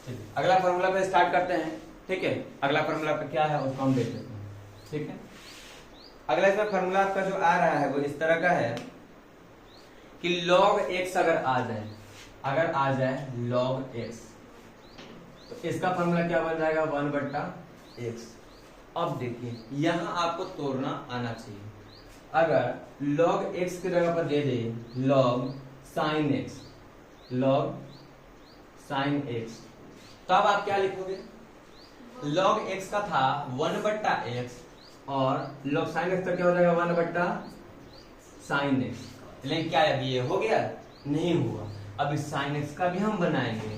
चलिए अगला फॉर्मूला पे स्टार्ट करते हैं। ठीक है, अगला फॉर्मूला आपका क्या है उसको हम देख लेते हैं। ठीक है, अगला इसमें फॉर्मूला आपका जो आ रहा है वो इस तरह का है कि log x अगर आ जाए log x, तो इसका फॉर्मूला क्या बन जाएगा 1/x। अब देखिए यहां आपको तोड़ना आना चाहिए। अगर log x की जगह पर दे दे log sin x, तब आप क्या लिखोगे? log x का था 1/x और log sin x का क्या हो जाएगा 1/sin x। लेकिन क्या अभी ये हो गया? नहीं हुआ। अभी sin x का भी हम बनाएंगे,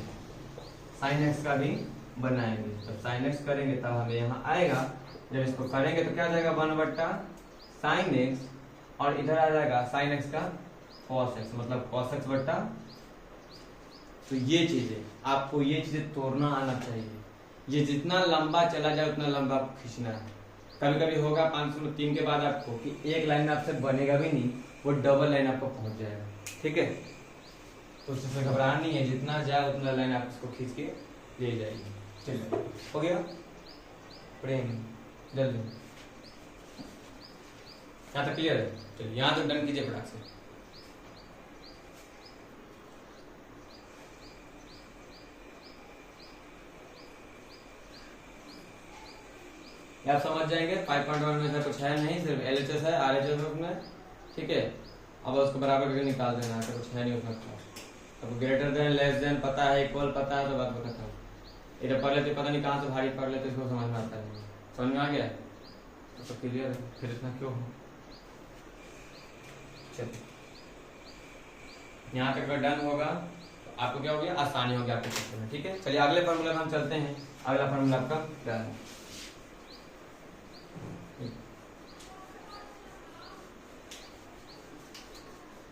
तो sin x करेंगे तब हमें यहाँ आएगा। जब इसको करेंगे तो क्या आ जाएगा 1/sin x और इधर आ जाएगा sin x का cos x, मतलब cos x बट्टा। तो ये चीजें आपको तोड़ना आना चाहिए। ये जितना लंबा चला जाए उतना लंबा खींचना है। कभी कभी होगा 503 के बाद आपको कि एक लाइन आपसे बनेगा भी नहीं, वो डबल लाइन आपको पहुंच जाएगा। ठीक है, तो उससे घबराना नहीं है, जितना जाए उतना लाइन आप इसको खींच के ले जाएगी। चलिए हो गया प्रेम, जल्दी यहाँ तक क्लियर है? चलिए यहाँ तक डन कीजिए फटाक से। आप समझ जाएंगे 5.1 में ऐसा कुछ है नहीं, सिर्फ LHS है, RHS में। ठीक है, अब उसको बराबर करके निकाल देना है, कुछ है नहीं उसमें। अब ग्रेटर देन लेस देन पता है, इक्वल पता है, तो बात खत्म। इधर पढ़ लेते पता नहीं कहाँ से भारी पढ़ लेते, इसको समझ में आता है। समझ में आ गया तो क्लियर है, फिर इतना क्यों हो। चलिए यहाँ तक अगर डन होगा तो आपको क्या हो गया, आसानी हो गया आपके क्षेत्र में। ठीक है, चलिए अगले फॉर्मूला में हम चलते हैं। अगला फॉर्मूला आपका क्या है?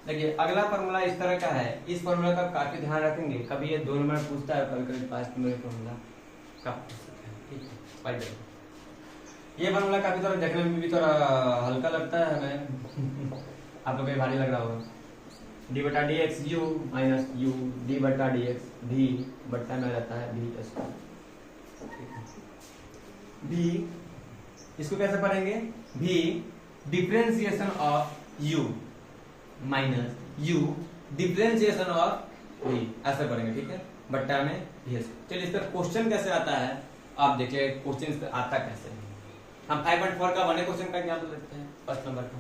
देखिए अगला फॉर्मूला इस तरह का है। इस फॉर्मूला का काफी ध्यान रखेंगे, कभी ये 2 नंबर पूछता है, कभी कभी 5 नंबर फॉर्मूला का पूछता है। ठीक है, ये फॉर्मूला काफी थोड़ा देखने में भी थोड़ा हल्का लगता है हमें आप लोग भारी लग रहा होगा। d/dx u minus u d/dx v बट्टा में रहता है v स्क्वायर। v इसको कैसे पढ़ेंगे? v differentiation of u minus u differentiation of v, ऐसा करेंगे। ठीक है, बट्टा में v। चलिए इसका क्वेश्चन कैसे आता है आप देखिए। क्वेश्चन आता कैसे है? हम 5.4 का बने क्वेश्चन का एग्जाम्पल लेते हैं। फर्स्ट नंबर का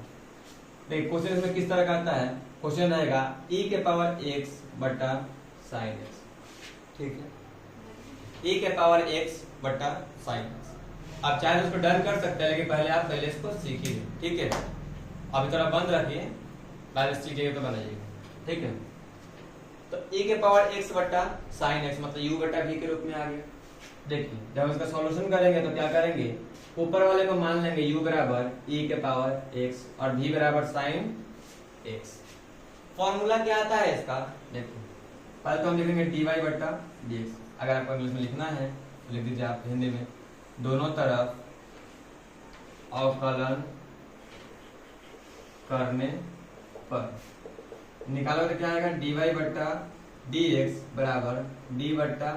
देखिए क्वेश्चन इसमें किस तरह का आता है। क्वेश्चन रहेगा e⁻x बट्टा sin x। ठीक है, e⁻x बट्टा sin x। आप चाहे तो उसको डन कर सकते हैं, लेकिन पहले इसको सीखिए। ठीक है, अभी थोड़ा बंद रखिए, बाद सीखिएगा तो बनाइएगा। ठीक है, तो e⁻x बट्टा sin x मतलब u बट्टा v के रूप में आ गया। देखिए जब इसका सॉल्यूशन करेंगे तो क्या करेंगे, ऊपर वाले को मान लेंगे u बराबर e⁻x और v बराबर sin x। फॉर्मूला क्या आता है इसका? देखो पहले तो हम लिखेंगे dy बट्टा dx। अगर आपको इंग्लिश में लिखना है तो लिख दीजिए आप हिंदी में, दोनों तरफ अवकलन करने पर निकालो तो क्या आएगा, dy बट्टा dx बराबर d बट्टा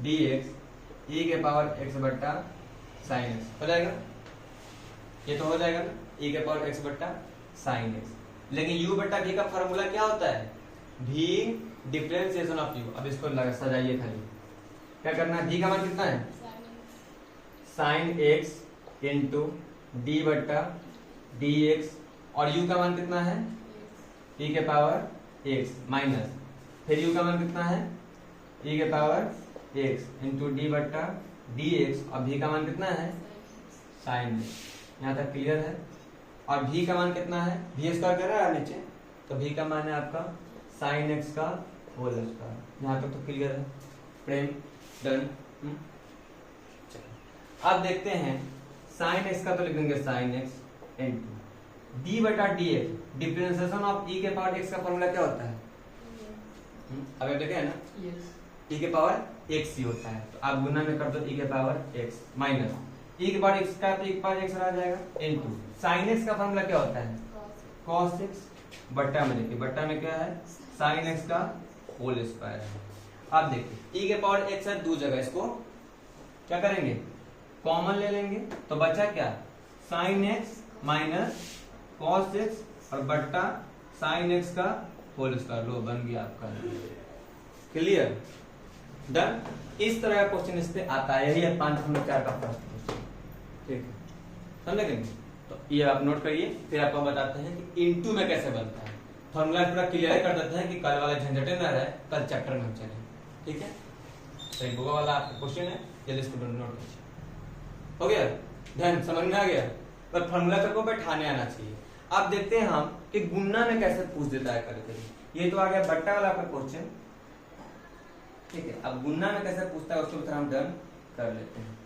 dx e⁻x बट्टा sin x। हो जाएगा, ये तो हो जाएगा ना, e⁻x बट्टा sin x। लेकिन u बट्टा v का फॉर्मूला क्या होता है? v differentiation of u। अब इसको सजाइए, खाली क्या करना है, v का मान कितना है sin x इंटू d बट्टा dx और u का मान कितना है e⁻x माइनस, फिर u का मान कितना है e⁻x इंटू डी बट्टा dx और v का मान कितना है sin x। यहाँ तक क्लियर है? और v का मान कितना है, v स्क्वायर कर रहा है नीचे, तो v का मान है आपका sin x का होल स्क्वायर। यहाँ तक तो क्लियर है प्रेम? डन। अब देखते हैं sin x का, तो लिखेंगे sin x इंटू d बटा dx डिफरेंशिएशन ऑफ e⁻x का फॉर्मूला क्या होता है? अगर देखें है ना, e⁻x ही होता है, तो आप गुना में कर दो e⁻x माइनस e⁻x का तो e⁻x रह जाएगा इंटू sin x का फॉर्मूला क्या होता है cos x बट्टा में, देखिए बट्टा में क्या है sin x का होल स्क्वायर है। आप देखिए e के पावर x है, दो जगह इसको क्या करेंगे, कॉमन ले लेंगे, तो बचा क्या, sine x minus cos x और बट्टा साइन x का होल स्क्वायर, लो बन गया आपका। Clear, done. इस तरह का क्वेश्चन इस पे आता है, यही है 5.4 का फर्स्ट। ठीक है, समझे कि नहीं? तो ये आप नोट करिए, फिर आपको बताते हैं कि इनटू में कैसे बनता है। फॉर्मूला पूरा क्लियर कर देते हैं कि कल वाला झंझटे न रहे, कल चैप्टर में हम चले। ठीक है, तो ये बुआ वाला आपका क्वेश्चन है, जल्दी इसको नोट कीजिए। हो गया, ध्यान समझ में आ गया? पर फॉर्मूला तक को बैठाने आना चाहिए। अब देखते हैं हम कि गुणा में कैसे पूछ देता है कभी। ये तो आ गया बट्टा वाला आपका क्वेश्चन। ठीक है, अब गुणा में कैसे पूछता है उसको भी हम डन कर लेते हैं।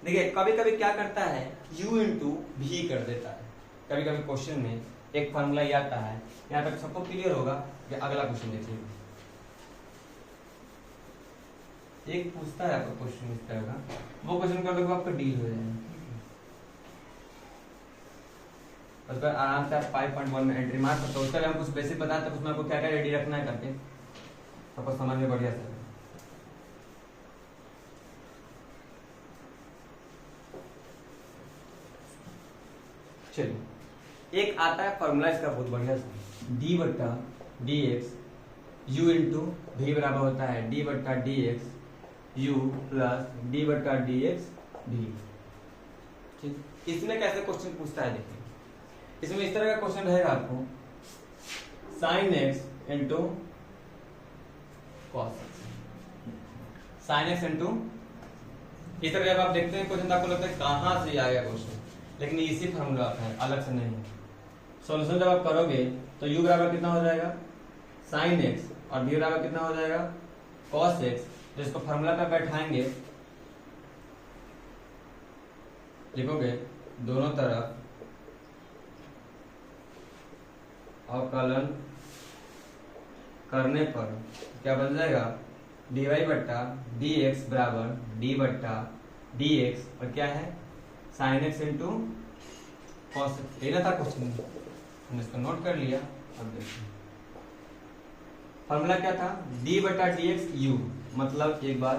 देखिए कभी कभी क्या करता है, u इंटू भी कर देता है। कभी कभी क्वेश्चन में एक फॉर्मूला ये आता है, यहाँ तक सबको क्लियर होगा कि अगला क्वेश्चन देखिए। एक पूछता है आपका क्वेश्चन इस तरह का, वो क्वेश्चन कर दो आपका डील हो जाएगा। उस पर आराम से आप 5.1 में एंट्री मार सकते हो। उसके लिए हम कुछ बेसिक बताते हैं, उसमें आपको क्या क्या रेडी रखना है करके, आपको समझ में बढ़िया से। चलिए, एक आता है फॉर्मूला इसका बहुत बढ़िया सा, डी बट्टा डी एक्स यू इंटू भी बराबर होता है डी बट्टा D x you plus D बट्टा डी एक्स भी। ठीक, इसमें कैसे क्वेश्चन पूछता है देखिए। इसमें इस तरह का क्वेश्चन रहेगा आपको, sine x into cos x, sine x into, इस तरह जब आप देखते हैं क्वेश्चन तो आपको लगता है कहां से आ गया क्वेश्चन, लेकिन इसी फॉर्मूला का है, अलग से नहीं। सॉल्यूशन जब आप करोगे तो u बराबर कितना हो जाएगा, साइन एक्स, और v बराबर कितना हो जाएगा, कॉस एक्स। जिसको फॉर्मूला पे बैठाएंगे, लिखोगे दोनों तरफ अवकलन करने पर क्या बन जाएगा, dy बट्टा dx बराबर d बट्टा dx, और क्या है sine x into cos x. ये ना था क्वेश्चन, हमने इसको नोट कर लिया। अब देखिए फॉर्मूला क्या था, d बटा dx u, मतलब एक बार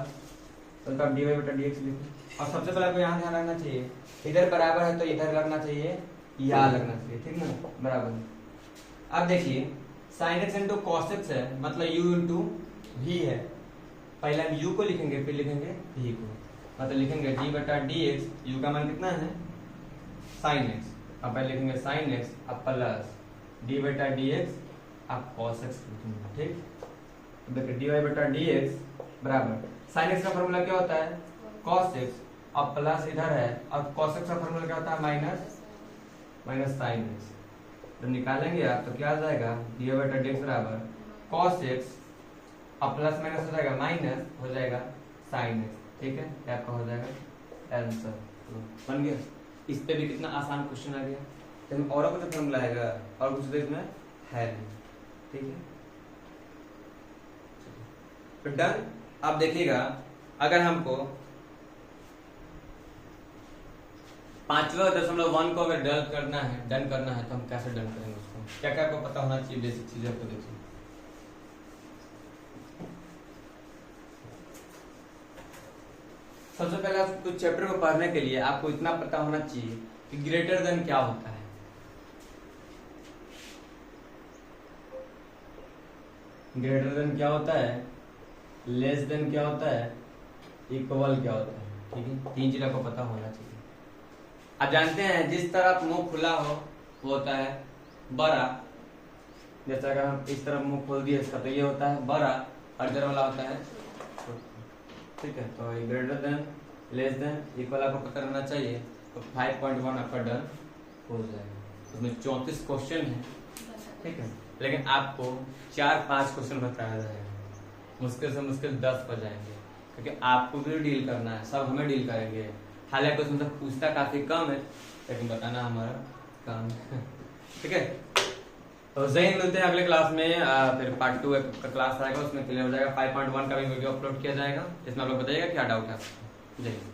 तो आप dy बटा dx लिखो। और सबसे पहले आपको यहाँ ध्यान रखना चाहिए, इधर बराबर है तो इधर लगना चाहिए, यहाँ लगना चाहिए, ठीक ना, बराबर। अब देखिए sine x into cos x है, मतलब u इंटू भी है। पहले हम u को लिखेंगे, फिर लिखेंगे v को, मतलब लिखेंगे d बटा dx, u का मान कितना है साइन एक्स, अब पहले लिखेंगे साइन एक्स, अब प्लस d बटा dx, अब cos x लिखेंगे। ठीक, देखिए dy बटा dx बराबर साइन एक्स का फॉर्मूला क्या होता है, cos x, अब प्लस इधर है, और cos x का फॉर्मूला क्या होता है, माइनस साइन एक्स। तो निकालेंगे आप तो क्या आ जाएगा, dy बटा dx बराबर cos x, अब प्लस माइनस हो जाएगा माइनस, हो जाएगा साइन एक्स। ठीक है, ये आपका हो जाएगा आंसर, बन गया। इस पे भी कितना आसान क्वेश्चन आ गया, लेकिन और कुछ फॉर्मूला आएगा और कुछ इसमें है नहीं। ठीक है, तो डन। अब देखिएगा अगर हमको 5.1 को अगर डन करना है तो हम कैसे डन करेंगे उसको, क्या क्या आपको पता होना चाहिए, बेसिक चीजें आपको देखिए। सबसे पहले आपको चैप्टर को पढ़ने के लिए आपको इतना पता होना चाहिए कि ग्रेटर देन क्या होता है। ग्रेटर देन क्या होता है, लेस देन क्या होता है, इक्वल क्या होता है। ठीक है, तीन चीज आपको पता होना चाहिए। आप जानते हैं जिस तरफ मुंह खुला हो वो होता है बड़ा, जैसे अगर हम इस तरफ मुंह खोल दिए इसका तो ये होता है बड़ा, और इधर वाला होता है छोटा। ठीक है, तो greater than, less than, equal आपको पता रहना चाहिए। तो 5.1 आपका डन हो जाएगा। उसमें 34 क्वेश्चन है। ठीक है, लेकिन आपको 4-5 क्वेश्चन बताया जाएगा, मुश्किल से मुश्किल 10 पर जाएंगे, क्योंकि आपको भी डील करना है, सब हमें डील करेंगे। हालांकि उसमें से पूछता काफी कम है, लेकिन बताना हमारा काम है। ठीक है, तो जय हिंद, मिलते हैं अगले क्लास में। फिर पार्ट 2 का क्लास आएगा, उसमें क्लियर हो जाएगा। 5.1 का भी वीडियो अपलोड किया जाएगा, जिसमें आप लोग बताइएगा क्या डाउट है। जय हिंद।